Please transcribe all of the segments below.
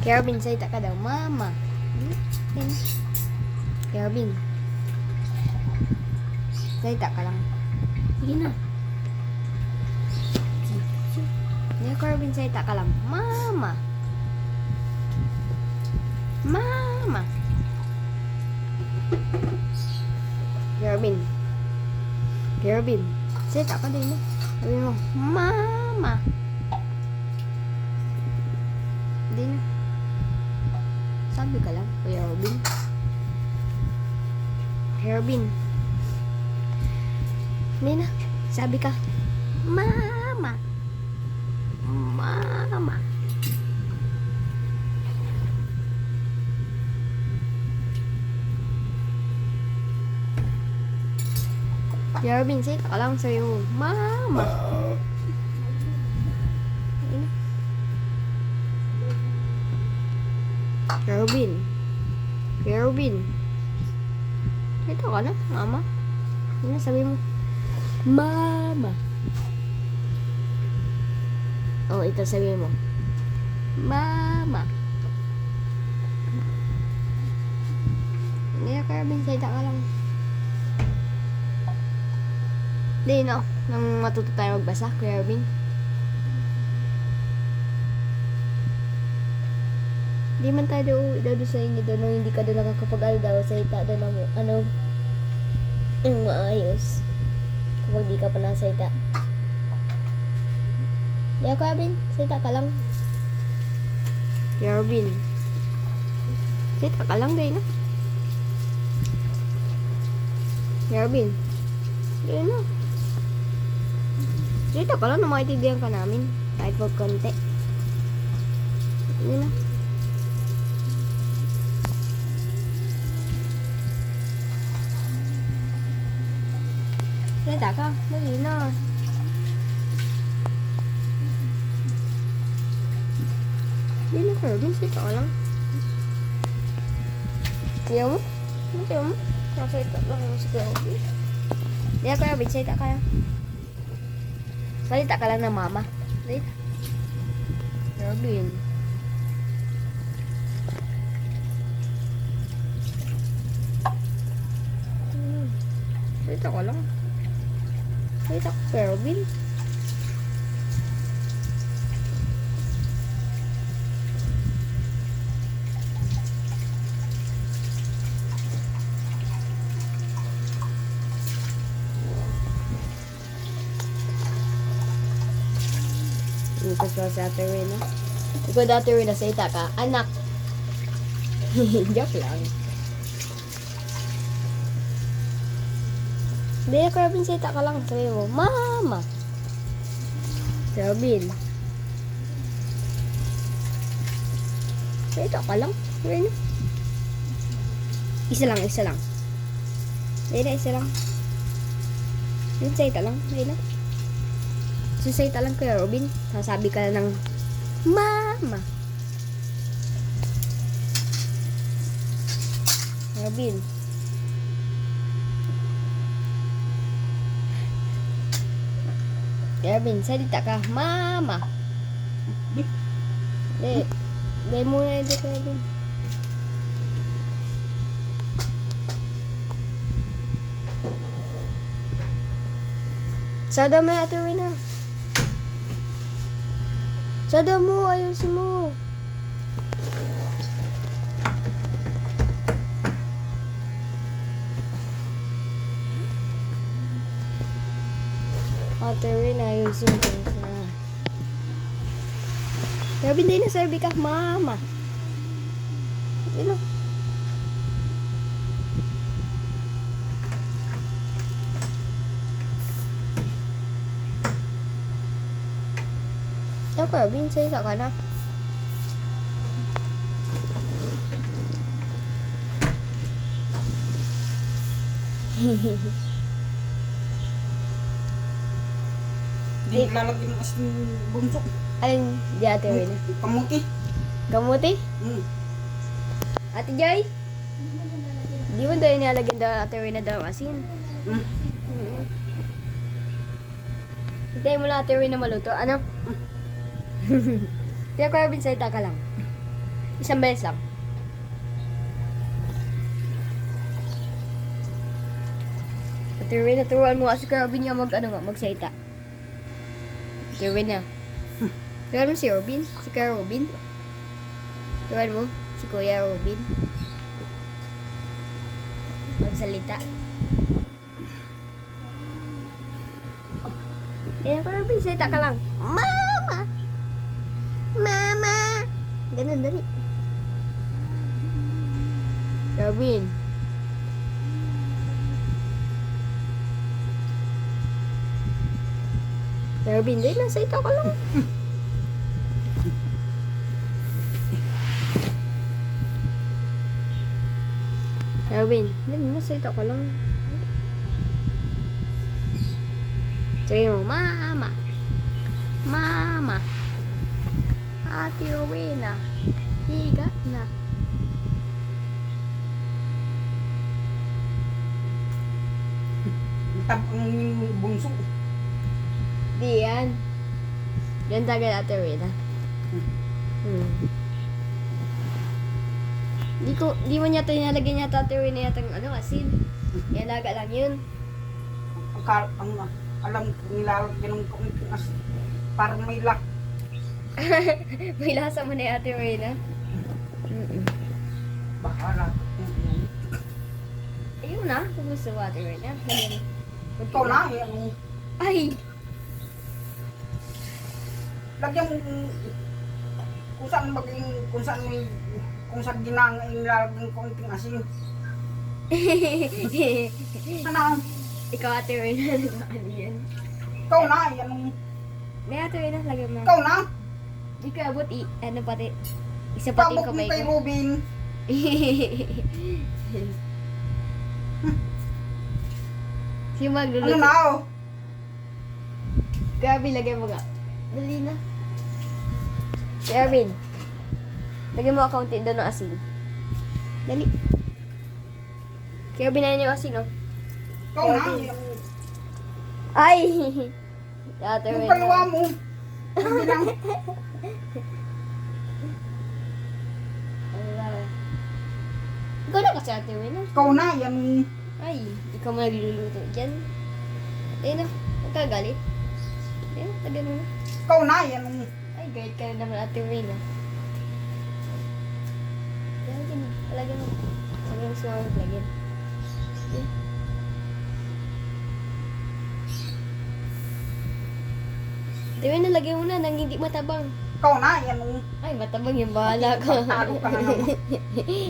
Kervin, salita ka daw. Mama. Kervin. Salita ka lang. Sige na. Kervin, salita ka lang. Mama. Mama. Kervin. Kervin. Salita ka din. Sabi mo, Mama. Hindi na. Sabi ka lang, Kuya Robin. Robin. Hindi na. Sabi ka, Mama. Mama. Kuya Robin, say ka lang sa'yo. Mama. Robin. Robin. Ito ka na, Mama. Ano sabi mo? Mama. Oh, ito sabi mo. Mama. Hindi ka, Robin. Salita ka lang. Hindi, no. Nang matuto tayo magbasa, Kuya Robin. Di man tayo daw sa inyo doon nung hindi ka doon nakakapag-aral daw sa ita doon ng yung maayos kapag di ka pa nasa ita. Di ako, Abin. Sa ita ka lang. Robin. Sa ita ka lang din, no? Robin. Yun, no? Sa ita ka lang na makitidihan ka namin. Kahit wag konti. Yun, no? Salita ka. Dali na. Dali na, Robin. Salita ka lang. Ayaw mo? Ayaw mo? Nasalita lang ako sa Robin. Dali ako, Robin. Salita ka lang. Salita ka lang ng Mama. Salita. Robin. Salita ka lang. Salita ka, Robin. Dito sa Ate Rina. Ikaw dati Rina, salita ka. Anak. Joke lang. Hindi ako, Robin, salita ka lang. Sabi mo, Mama. Robin. Salita ka lang. Rina. Isa lang, isa lang. Rina, isa lang. Yun, salita lang. Rina. Salita lang, Kuya Robin. Sasabi ka na ng Mama. Robin. Robin, salita ka. Mama. Dahil muna dito, Robin. Sada mo, Ate Rina. Sada mo, ayusin mo. Ate Rina, ayusin ko siya. Robin, din na sabi ka, Mama. Ano? Ako, Robin, salita ka na. Hindi lalagyan ng asin bunso. Alin, di Ate Rina? Kamuti. Kamuti? Mm. Ate Joy? Di mo daw nilalagyan daw Ate Rina daw asin. Mm. Hintayin mo lang Ate Rina maluto. Ano? Kaya Kuya Robin, salita ka lang. Isang beses lang. Ate Rina, turuan mo kasi Kuya Robin yung magsalita. Ate Rina. Turuan mo si Robin. Si Kuya Robin. Turuan mo si Kuya Robin. Magsalita. Kaya Kuya Robin, salita ka lang. Mama! Mama! Ganun, dali. Robin. Robin, dali lang, salita ka lang. Robin, dali lang, salita ka lang. Sabi mo, Mama! Mama! Ate Rowena, higa na. Tabang yung bunso. Di yan. Yan talaga Ate Rowena. Di mo niya ito nilalagyan niya Ate Rowena yata ng asin. Nilaga lang yun. Alam ko nilalagyan ng kaunting asin. Parang may lak. May lasa mo na Ate Rowena. Bahala. Ayun na, kung gusto mo Ate Rowena. Ikaw na, yung Ay! lagyan mo kung saan ginanga yung nilalagyan ng kaunting asin. Ano? Ikaw Ate Rowena, ano yan? Ikaw na, yan ang... May Ate Rowena, lagyan mo. Ikaw na! Di ka abot, ano pati, isa pati yung Pabot mo kamay kay ko. Robin. Sino Ano magluluto? na, oh? Grabe, lagyan mo ka. Dali na. Si Arvin, lagyan mo kaunti doon ng asin. Dali. Si Arvin na yung asin, oh. Ikaw na, yung... Ay! Ate Yung Rowena. kaliwa mo. Hindi lang. Ikaw na kasi Ate Rowena. Ikaw na, yan. Ay, ikaw mo nagluluto dyan. Ayun na, magkagalit. Ayun, lagyan mo na. Ikaw na, yan. Ay, galit ka na naman Ate Rowena. Lagyan mo, lagyan mo. Lagyan mo si Mama maglagyan. Ayun. Ate Rowena, lagyan mo na nang hindi matabang. Ikaw na, yan. Ay, matabang yung bahala ka. Talo ka na naman.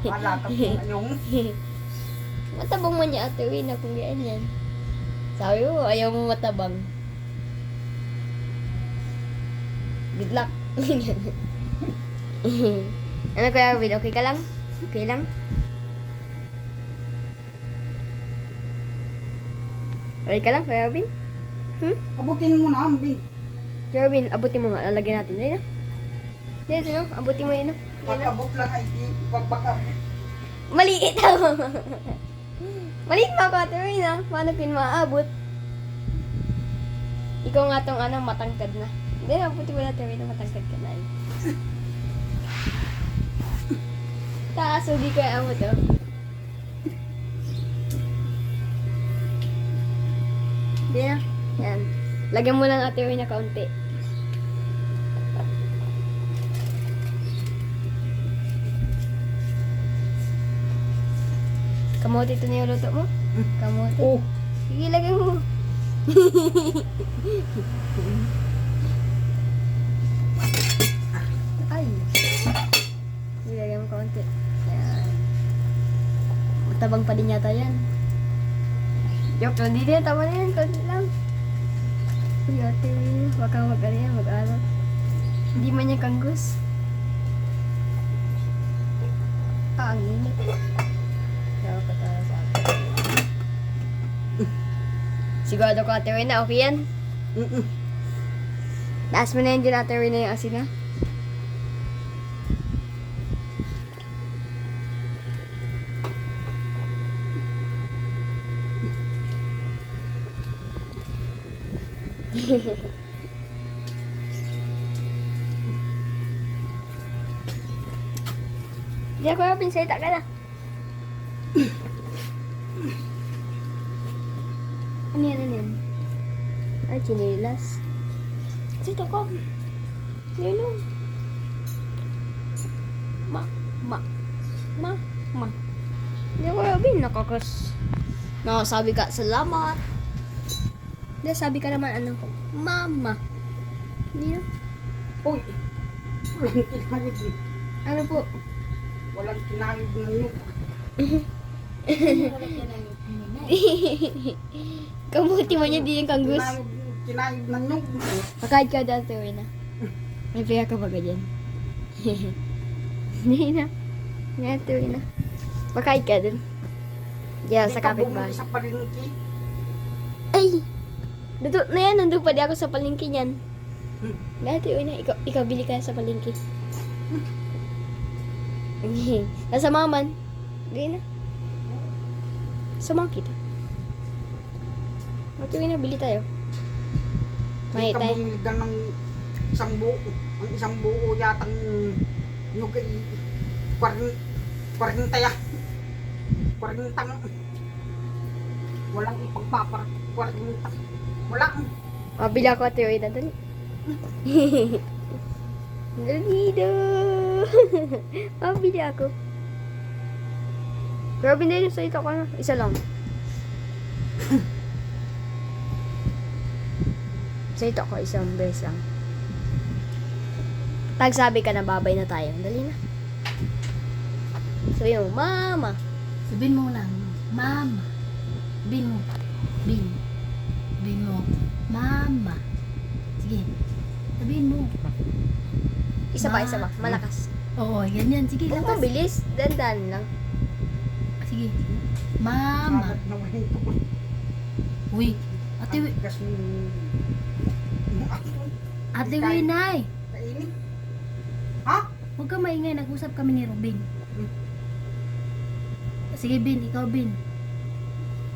Bahala ka po yung... Matabang man niya Ate Rowena kung ganyan. Sabi mo, ayaw mo matabang. Good luck. Ano Kuya Robin, okay ka lang? Okay lang? Okay ka lang Kuya Robin? Abutin mo na, Ambi. Kuya Robin, abutin mo nga. Lalagyan natin. Dito. Dito, no? Abutin mo yun, no? Pagkabot lang ay ipagbaka. Maliit ako. Maliit pa ako, Ate Rowena. Paano pin maabot? Ikaw nga tong matangkad na. Hindi, abutin mo na, Ate Rowena. Matangkad ka na. Taas, hindi ko abot, oh. Hindi na. Yan. Lagyan mo lang Ate Rowena kaunti. Kamote ito na yung luto mo? Kamote? Oh. Sige, lagyan mo. Ay. Sige, lagyan mo kaunti. Ayan. Matabang pa din yata yan. Joke, hindi din. Tama na yan. Kaunti lang. Uy, ate. Wag kang mag-aral. Hindi man niya kanggus. Ang init. Dapat pa tayo sa akin. Sigurado ka, Ate Rowena, okay yan? Taas mo na yun din Ate Rina yung asin ha. Hindi ako yung pinsayta ka na. Ano yan, ano yan? Ay, chinelas. Sito ko. Yun o. Ma. Hindi ako yung nakakas. Nakasabi ka, salamat. Hindi, sabi ka naman ano. Mama. Hindi na. Uy! Walang kinayod eh. Ano po? Walang kinayod na yun. Kamuti mo niya din yung kanggus. Kinayod na yun. Pakahid ka dati, na. May paya ka ba ganyan? Hindi na. Dati, na. Pakahid ka dun. Yeah, sa kapitbahay. Sa palengke. Ay! Dito na yan, nandun pa di ako sa palengke niyan. Dati, na. Ikaw bili ka sa palengke. Nasa maman. Hindi na. Samahan kita. Dati, na. Bili tayo. May Hindi ka tayo. bumili ka ng isang buo. Ang isang buo yatang nugay 40 ya. 40. Walang ipagpapar 40. Walang. Mabili ako ate Oy na dali. Dali do. Mabili ako. Grabe na yun sa ito ko na. Isa lang. Sa ito ko isang beses lang. Tagsabi ka na babay na tayo. Dali na. Sabi mo, mama. Sabihin mo lang, mama. Sabihin mo, bin. Sabihin mo, mama. Sige. Sabihin mo. Isa pa. Malakas. Oo, ganyan. Sige, Huwag lakas. mabilis. Dandan lang. Sige. Mama. Sabot naman ito. Uy, ate, Ang tigas ng apoy. ate Winay. Kainit. Ha? Huwag ka maingay, nag-usap kami ni Robin. Sige, Bin, ikaw, Bin.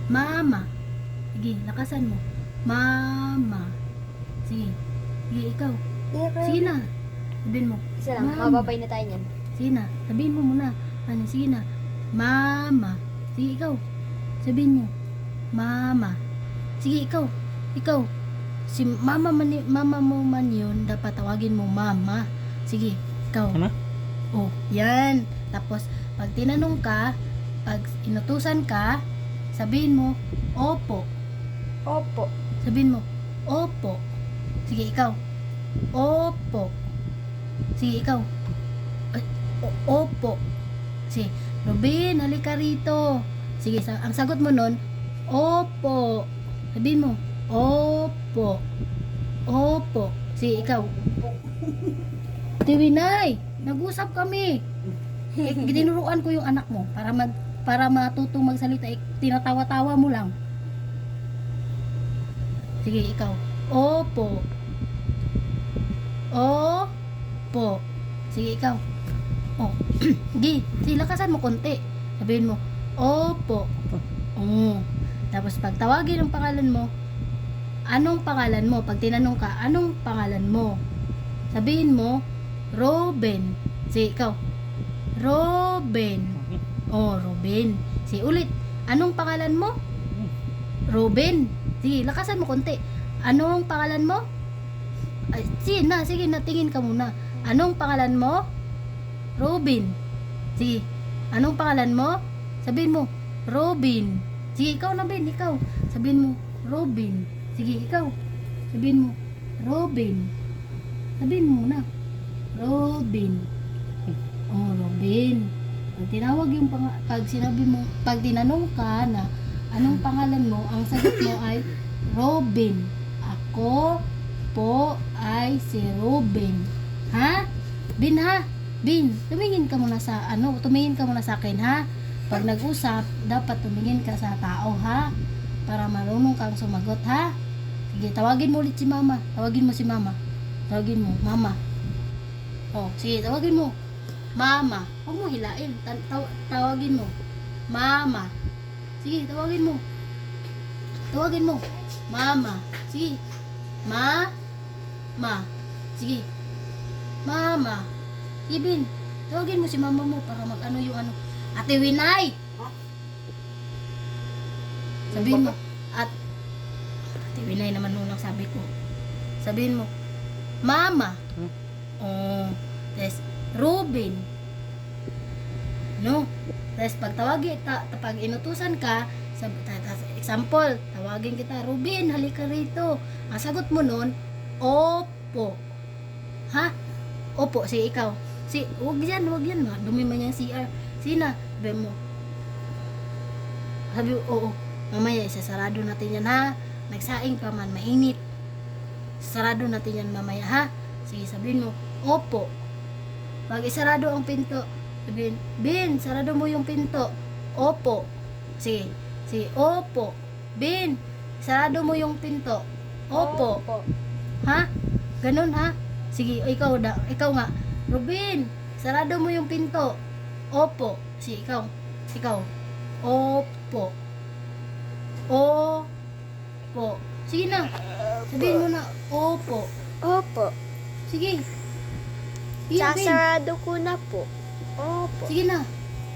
Mama. Sige, lakasan mo. Mama. Sige. Sige, ikaw. Sige na. Sabihin mo. Isa lang. Mama. Mababay na tayo niyan. Sige na. Sabihin mo muna. Ano, sige na. Mama. Sige, ikaw. Sabihin mo. Mama. Sige, ikaw. Ikaw. Si mama mo man yun, dapat tawagin mo mama. Sige, ikaw. Ano? Oh, yan. Tapos, pag tinanong ka, pag inutusan ka, sabihin mo, opo. Opo. Sabihin mo, opo. Sige, ikaw. Opo. Sige, ikaw. Ay, opo. Sige, Robin, halika rito. Sige, ang sagot mo nun, opo. Sabihin mo, opo. Opo. Sige, ikaw. Tiwinay, nag-usap kami. Tinuruan ko yung anak mo para matutong magsalita. Tinatawa-tawa mo lang. Sige, ikaw. Opo. Opo. Sige, ikaw. Oh. Sige, lakasan mo konti. Sabihin mo, opo. Oh. Tapos pag tawagin ang pangalan mo, anong pangalan mo? Pag tinanong ka, anong pangalan mo? Sabihin mo, Robin. Sige, ikaw. Robin. Oh, Robin. Sige, ulit. Anong pangalan mo? Robin. Sige, lakasan mo konti. Anong pangalan mo? Ay, sige na, tingin ka muna. Anong pangalan mo? Robin. Sige, anong pangalan mo? Sabihin mo, Robin. Sige, ikaw na, Ben, ikaw. Sabihin mo, Robin. Sige, ikaw. Sabihin mo, Robin. Sabihin mo muna, Robin. Oh, Robin. Pag tinawag yung pag sinabi mo, pag tinanong ka na anong pangalan mo, ang sagot mo ay Robin. Ako po ay si Robin. Ha? Bin, ha? Bin, tumingin ka muna sa akin, ha? Pag nag-usap, dapat tumingin ka sa tao, ha? Para marunong kang sumagot, ha? Sige, tawagin mo ulit si mama. Tawagin mo si mama. Tawagin mo, mama. Oh, sige, tawagin mo. Mama. Huwag mo hilain. Tawagin mo. Mama. Sige, tawagin mo. Tawagin mo. Mama. Sige. Ma. Sige. Mama. Ibin, tawagin mo si mama mo para mag-ano yung ano. Ate Winay! Sabihin mo. Ate Winay naman nung sabi ko. Sabihin mo. Mama. Oh. Yes. Ruben. No? Tapos pag tawagin, pag inutusan ka, example, tawagin kita, Ruben, halika rito. Ang sagot mo nun, opo. Ha? Opo, si ikaw. Wag yan. Dumi man yung CR. Sina, sabi mo. Sabi, oo. Mamaya, isasarado natin yan, ha? Nagsaing pa man, mainit. Sarado natin yan mamaya, ha? Sige, sabihin mo, opo. Pag isarado ang pinto, sabihin, Bin, sarado mo yung pinto. Opo. Sige, opo. Bin, sarado mo yung pinto. Opo. Ha? Ganun, ha? Sige, ikaw nga. Ruben, sarado mo yung pinto. Opo. Sige, ikaw. Opo. Opo. Sige na. Sabihin mo na, opo. Opo. Sige. Sige, Ben. Sasarado ko na po. Opo. Sige na.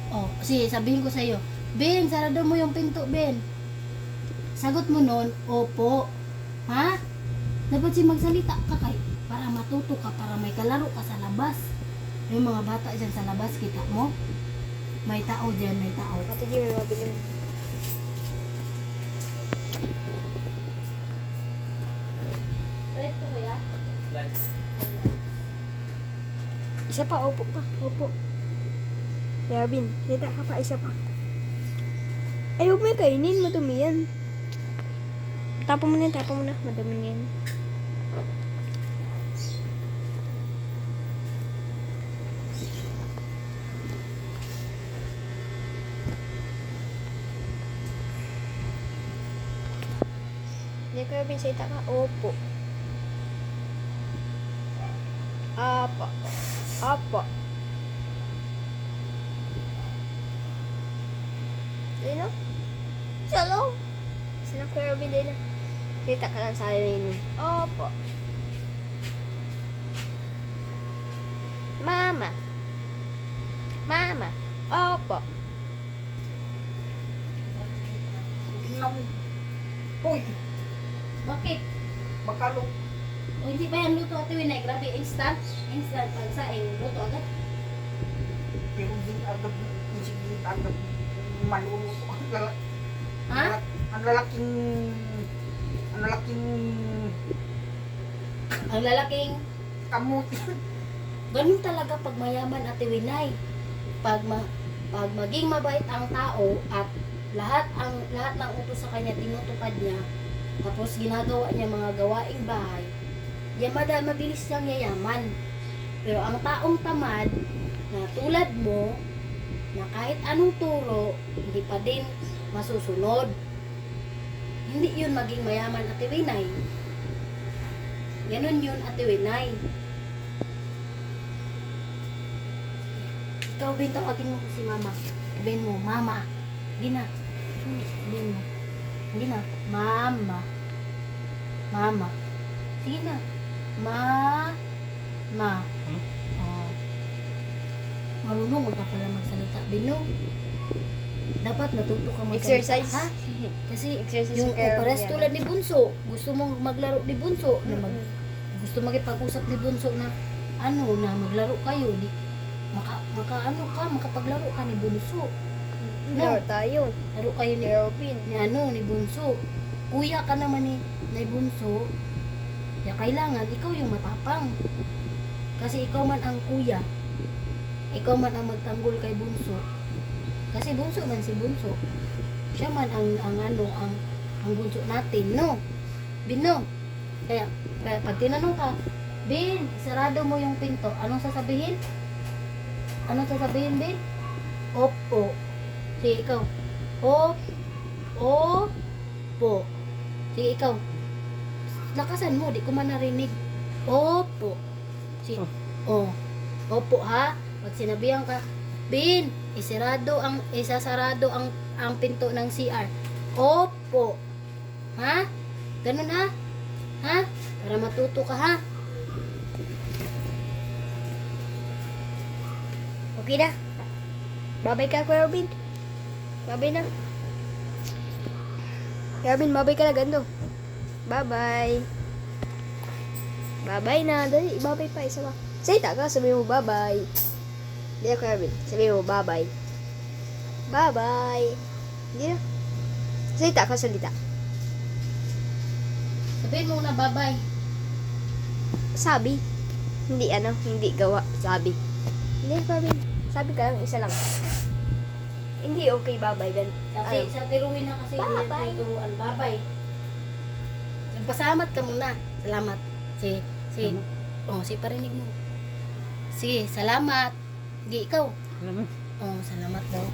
Oh, sige, sabihin ko sa iyo. Ben, sarado mo yung pinto, Ben. Sagot mo nun, opo. Ha? Dapat si magsalita ka kay para matuto ka, para may kalaro ka sa labas. Yung mga bata dyan sa labas, kita mo? May tao dyan, may tao. Ate Jimmy, mabili mo. Ito kuya? Isa pa, opo pa. Opo. Yarvin, kita ka pa, isa pa. Ay, huwag mo yung kainin, madumi yan. Tapon mo na, madumi yan. Hindi ko yung salita ka, opo. Apa. Apa. Dahil na? Salo? Sila ko yung dahil na. Kita ka lang sa akin. Opo. Mama. Mama. Opo. Tingnan mo. Uy, Bakit? bakalo. O hindi ba yan luto ate Winay? Grabe, instant pag saing, luto agad. Pero din agad, sige, agad maluluto. Ha? Ang lalaking Ang lalaking, kamuti. ganun talaga pag mayaman ate Winay. Pag maging mabait ang tao at lahat ng utos sa kanya tinutupad niya, tapos ginagawa niya mga gawaing bahay, yan mabilis siyang yayaman. Pero ang taong tamad na tulad mo, na kahit anong turo, hindi pa din masusunod, hindi yun maging mayaman ate Winay. Ganun yun ate Winay. Ikaw, Ben, tawagin mo si mama. Sabihin mo, mama. Hindi na. Sabihin mo. Hindi na. Mama. Mama. Sige na. Ma. Oh. Marunong ka pala magsalita. Bino. Dapat natuto ka magsalita. Exercise. Ha? Kasi Exercise yung kayo pares yan. tulad ni Bunso. Gusto mong maglaro ni Bunso. Gusto makipag-usap ni Bunso na na maglaro kayo. Makapaglaro ka ni Bunso. Laro tayo. Laro kayo ni Yarvin. ni Bunso. Kuya ka naman ni Bunso. Kaya kailangan ikaw yung matapang. Kasi ikaw man ang kuya. Ikaw man ang magtanggol kay Bunso. Kasi Bunso man si Bunso. Siya man ang bunso natin, no? Bino. Kaya pag tinanong ka, Bin, sarado mo yung pinto. Anong sasabihin? Bin? Opo. Sige, ikaw. Opo. Sige, ikaw. Lakasan mo, di ko man narinig. Opo. Si, oh. Opo ha. Pag sinabihan ka, Bin, isasarado ang pinto ng CR. Opo. Ha? Ganun ha? Ha? Para matuto ka ha? Okay na. Babay ka, Kuya Robin. Babay na. Kuya Robin, babay ka na, gando. Bye-bye. Bye-bye na. Dali, babay pa. Isa ba? Salita ka, sabi mo bye-bye. Hindi na, Kuya Robin. Sabi mo bye-bye. Bye-bye. Hindi na. Salita ka, salita. Sabihin mo na bye-bye. Sabi. Hindi ano, hindi gawa. Sabi. Hindi, Kuya Robin. Sabi ka lang, isa lang. Hindi okay, bye-bye. Gan Kasi sa tiruin na kasi Bye-bye. turuan. Bye-bye. Nagpasalamat ka muna. Salamat. Si parinig mo. Sige, salamat. Sige, ikaw. Alam mo? Oh, salamat daw.